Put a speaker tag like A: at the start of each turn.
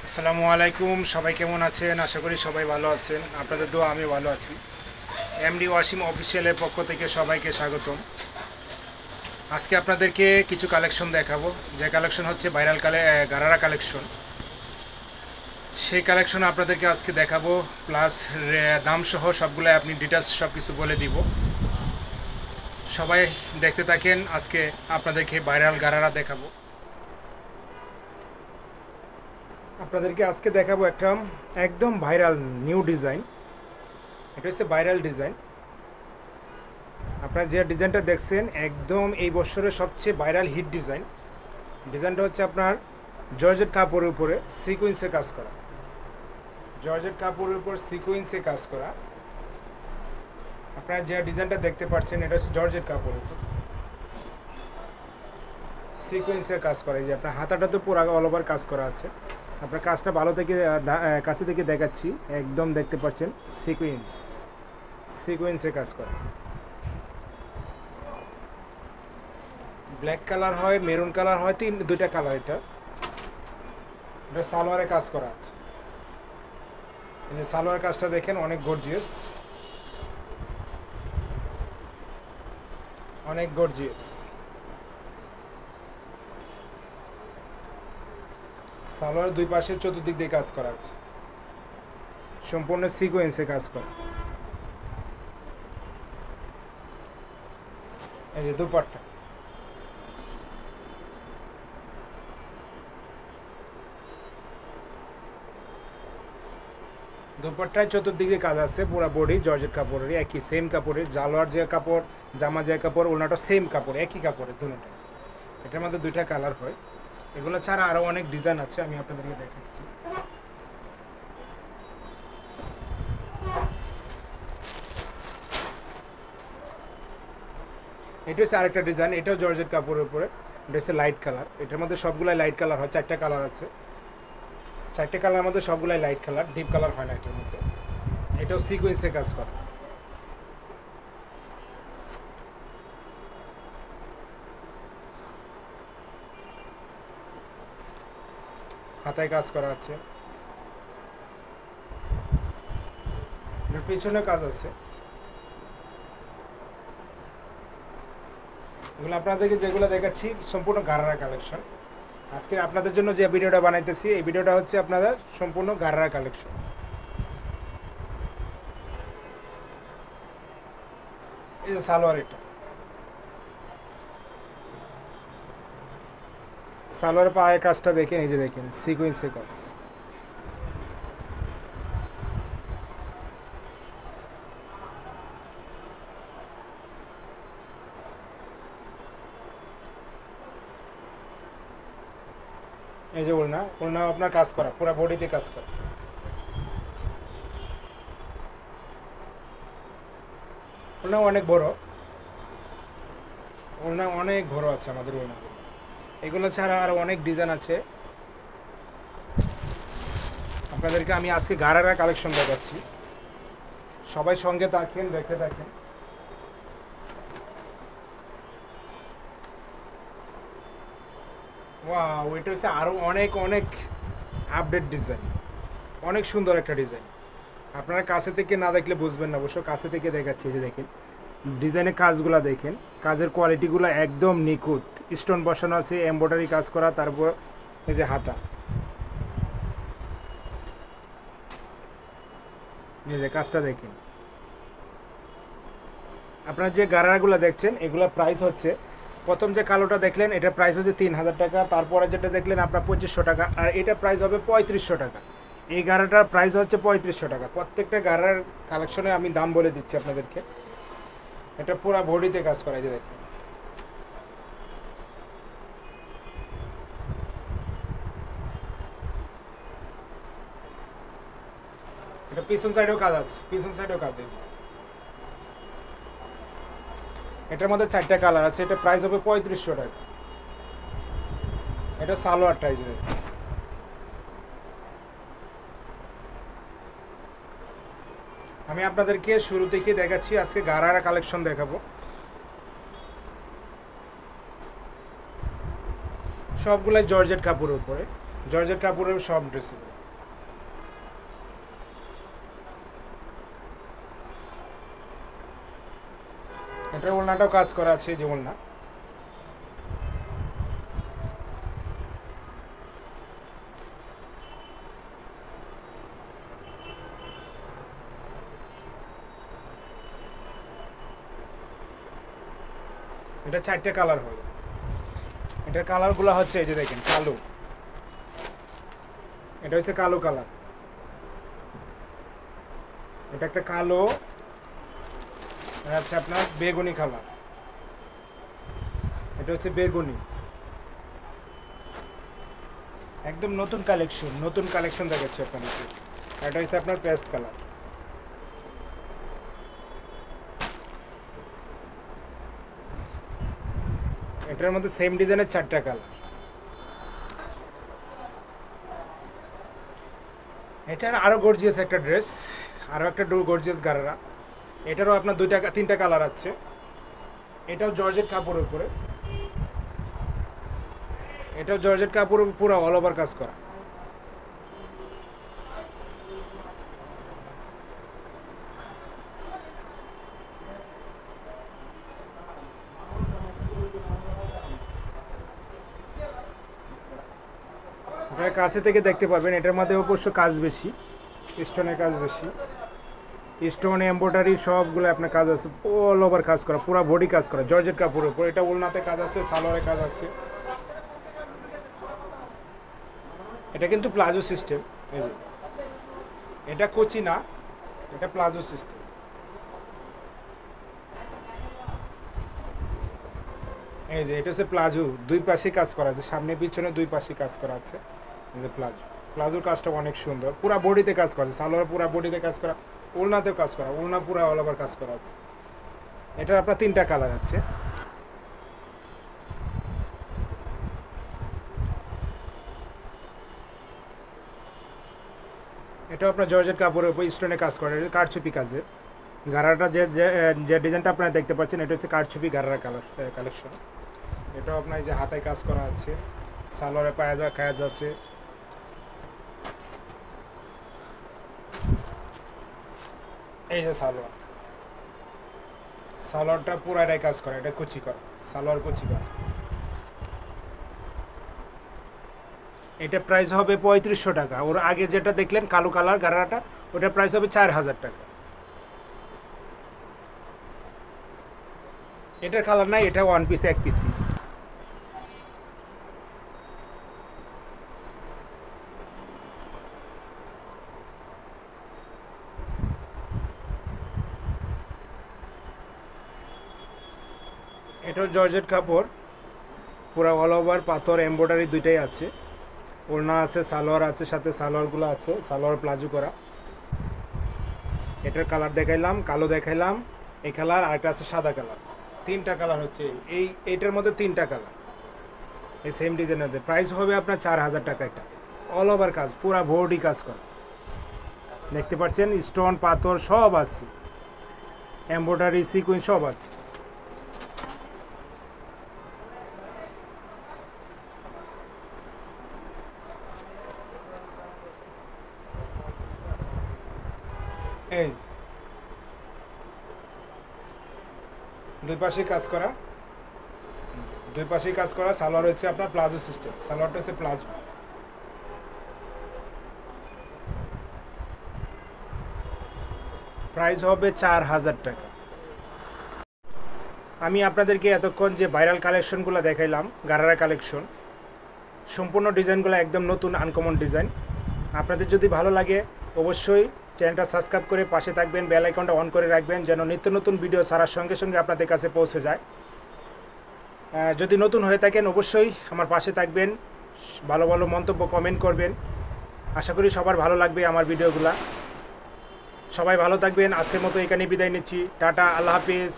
A: আসসালামু আলাইকুম, সবাই কেমন আছেন? আশা করি সবাই ভালো আছেন। আপনাদের দোয়া আমি ভালো আছি। এমডি ওয়াসিম অফিসিয়ালের পক্ষ থেকে সবাইকে স্বাগতম। আজকে আপনাদেরকে কিছু কালেকশন দেখাবো, যে কালেকশন হচ্ছে ভাইরাল গারারা কালেকশন। সেই কালেকশন আপনাদেরকে আজকে দেখাবো, প্লাস দাম সহ সবগুলো আপনি ডিটেলস সব কিছু বলে দিব। সবাই দেখতে থাকেন, আজকে আপনাদেরকে ভাইরাল গারারা দেখাবো। আপনাদেরকে আজকে দেখাবো একটা একদম ভাইরাল নিউ ডিজাইন। এটা হচ্ছে ভাইরাল ডিজাইন। আপনারা যে ডিজাইনটা দেখছেন একদম এই বছরের সবচেয়ে ভাইরাল হিট ডিজাইন। ডিজাইনটা হচ্ছে আপনার জর্জেট কাপড়ের উপরে সিকোয়েন্সে কাজ করা। জর্জেট কাপড়ের উপর সিকোয়েন্সে কাজ করা। আপনারা যে ডিজাইনটা দেখতে পাচ্ছেন এটা হচ্ছে জর্জেট কাপড়ের উপর সিকোয়েন্সে কাজ করা। এই যে আপনার হাতাটা তো পুরো অল ওভার কাজ করা আছে। আপনার কাজটা ভালো থেকে কাছে থেকে দেখাচ্ছি। একদম দেখতে পাচ্ছেন সিকোয়েন্সে কাজ করা। ব্ল্যাক কালার হয়, মেরুন কালার হয়, দুইটা কালার। এটা সালোয়ারে কাজ করা আছে। এই যে সালোয়ার কাজটা দেখেন, অনেক গর্জিয়াস, অনেক গর্জিয়াস। সালোয়ার দুই পাশে চতুর্দিক দিয়ে কাজ করা আছে, সম্পূর্ণ সিকোয়েন্সে কাজ করা। এই যে দুপাট্টা, দুপাট্টায় চতুর্দিকে কাজ আছে। পুরো বডি জর্জেট কাপড়ের, একই সেম কাপড়ের। জালোয়ার যে কাপড়, জামা যে কাপড়, ওনাটা সেম কাপড়, একই কাপড়ের দুটোটা। এটার মধ্যে দুইটা কালার হয়। এগুলো ছাড়া আরও অনেক ডিজাইন আছে, আমি আপনাদেরকে দেখাচ্ছি। এটা হচ্ছে আরেকটা ডিজাইন। এটাও জর্জেট কাপড়ের উপরে। এটা হচ্ছে লাইট কালার। এটার মধ্যে সবগুলাই লাইট কালার হয়, চারটা কালার আছে। চারটে কালারের মধ্যে সবগুলাই লাইট কালার, ডিপ কালার হয় না এটার মধ্যে। এটাও সিকোয়েন্সে কাজ করা। হাতায় কাজ করা আছে, এটার পিছনে কাজ আছে। এগুলো আপনাদেরকে যেগুলো দেখাচ্ছি সম্পূর্ণ গারারা কালেকশন। আজকে আপনাদের জন্য যে ভিডিওটা বানাইতেছি, এই ভিডিওটা হচ্ছে আপনারা সম্পূর্ণ গারারা কালেকশন। এই যে সালোয়ার, এটা সালোয়ার পায়ে কাজটা দেখেন, এই যে দেখেন সিকোয়েন্সে কাজ। এই যে ওড়না আপনার কাজ করা, পুরো বডিতে কাজ করা। ওড়না অনেক বড়, ওড়না অনেক বড় আছে আমাদের ওড়না। এগুলো ছাড়া আরও অনেক ডিজাইন আছে। আপনাদেরকে আমি আজকে গারারা কালেকশন দেখাচ্ছি, সবাই সঙ্গে থাকেন, দেখতে থাকেন। ওয়াও, এটা হচ্ছে আরও অনেক অনেক আপডেট ডিজাইন, অনেক সুন্দর একটা ডিজাইন। আপনারা কাছে থেকে না দেখলে বুঝবেন না, অবশ্য কাছে থেকে দেখাচ্ছি। যে দেখেন ডিজাইনের কাজগুলো দেখেন, কাজের কোয়ালিটিগুলো একদম নিখুঁত। স্টোন বসানো আছে, এমব্রয়ডারি কাজ করা, তারপর এই যে হাতা, এই যে কাজটা দেখেন। আপনারা যে গারারাগুলো দেখছেন এগুলোর প্রাইস হচ্ছে, প্রথম যে কালোটা দেখলেন এটা প্রাইস হচ্ছে 3000 টাকা, তারপরে যেটা দেখলেন আপনার 2500 টাকা, আর এটা প্রাইস হবে 3500 টাকা। এই গারাটার প্রাইস হচ্ছে 3500 টাকা। প্রত্যেকটা গারার কালেকশনে আমি দাম বলে দিচ্ছি আপনাদেরকে। এটা পুরো বডিতে কাজ করা, যে দেখেন। এটা পিছন সাইডেও কাজ আছে, পিছন সাইডেও কাজ আছে। এটার মধ্যে চারটা কালার আছে। এটা প্রাইস হবে 3500 টাকা। এটা সালোয়ারটা, এই যে দেখেন। আমি আপনাদেরকে শুরু থেকে দেখাচ্ছি, আজকে গারারা কালেকশন দেখাবো। সবগুলাই জর্জেট কাপড়ের উপরে। জর্জেট কাপড়ের সব ড্রেস। এটা ওড়নাটাও কাজ করা আছে, যে ওড়না। এটা 4টে কালার হবে। এটার কালারগুলো হচ্ছে এই যে দেখেন, কালো, এটা হচ্ছে কালো কালার, এটা একটা কালো, আচ্ছা আপনার বেগুনি কালার, এটা হচ্ছে বেগুনি, একদম নতুন কালেকশন দেখাচ্ছে আপনাদেরকে। এটা হচ্ছে আপনার পেস্ট কালার। এটার মধ্যে সেম ডিজাইনের 4টা কালার। এটার আরও গর্জিয়াস একটা ড্রেস, আরও একটা গর্জিয়াস গারারা। এটারও আপনার 3টা কালার আছে। এটাও জর্জেট কাপড়ের উপরে, এটাও জর্জেট কাপড়ের পুরো অল ওভার কাজ করা। আপনারা কাছে থেকে দেখতে পারবেন, এটার মধ্যে অবশ্য কাজ বেশি, স্টোনের কাজ বেশি, স্টোন এমব্রয়ডারি সবগুলো আপনার কাজ আছে, অল ওভার কাজ করা, পুরো বডি কাজ করা জর্জেট কাপড়ের উপর। এটা ওড়নাতে কাজ আছে, সালোয়ারে কাজ আছে। এটা কিন্তু প্লাজো সিস্টেম, এই যে এটা কোচি না, এটা প্লাজো সিস্টেম। এই যে এটা হচ্ছে প্লাজো, 2 পাশে কাজ করা আছে, সামনে পিছনে 2 পাশে কাজ করা আছে। এই যে প্লাজোর কাজটা অনেক সুন্দর, পুরো বডিতে কাজ করা আছে, সালোয়ার পুরো বডিতে কাজ করা, ওড়নাতেও কাজ করা, ওড়না পুরো অল ওভার কাজ করা আছে। এটার আপনার 3টা কালার আছে। এটা আপনার জর্জেট কাপড়ের উপর স্টোনে কাজ করা, এটা কারচুপি কাজের। গারাটা যে ডিজাইনটা আপনারা দেখতে পাচ্ছেন, এটা হচ্ছে কারচুপি গারারা কালেকশন। এটাও আপনার এই যে হাতায় কাজ করা আছে, সালোয়ারে পায়াজা কাজ আছে। এই যে সালোয়ারটা পুরাটাই কাজ করা, এটা কুচি করা, সালোয়ার কুচি করা। এটা প্রাইস হবে 3500 টাকা। ওর আগে যেটা দেখলেন কালো কালার গারাটা, ওটা প্রাইস হবে 4000 টাকা। এটার কালার নাই, এটা 1 পিস, 1 পিসি। এটাও জর্জেট কাপড়, পুরো অল ওভার পাথর এমব্রয়ডারি দুইটাই আছে। ওড়না আছে, সালোয়ার আছে, সাথে সালোয়ারগুলো আছে, সালোয়ার প্লাজো করা। এটার কালার দেখাইলাম, কালো দেখাইলাম, এই কালার, আর একটা আছে সাদা কালার। 3টা কালার হচ্ছে, এইটার মধ্যে 3টা কালার, এই সেম ডিজাইনের। প্রাইস হবে আপনার 4000 টাকা। এটা অল ওভার কাজ, পুরা বডি কাজ করা, দেখতে পাচ্ছেন, স্টোন পাথর সব আছে, এমব্রয়ডারি সিকুইন সব আছে। এই 2 পাশে কাজ করা, 2 পাশে কাজ করা। সালোয়ার হচ্ছে আপনার প্লাজো সিস্টেম, সালোয়ারটা হচ্ছে প্লাজো। প্রাইস হবে 4000 টাকা। আমি আপনাদেরকে এতক্ষণ যে ভাইরাল কালেকশনগুলো দেখাইলাম, গারারা কালেকশন, সম্পূর্ণ ডিজাইনগুলো একদম নতুন আনকমন ডিজাইন। আপনাদের যদি ভালো লাগে অবশ্যই চ্যানেলটা সাবস্ক্রাইব করে পাশে থাকবেন, বেল আইকনটা অন করে রাখবেন, যেন নিত্য নতুন ভিডিও ছাড়ার সঙ্গে সঙ্গে আপনাদের কাছে পৌঁছে যায়। যদি নতুন হয়ে থাকেন অবশ্যই আমার পাশে থাকবেন, ভালো ভালো মন্তব্য কমেন্ট করবেন। আশা করি সবার ভালো লাগবে আমার ভিডিওগুলা। সবাই ভালো থাকবেন। আজকের মতো এখানে বিদায় নিচ্ছি। টাটা, আল্লাহ হাফিজ।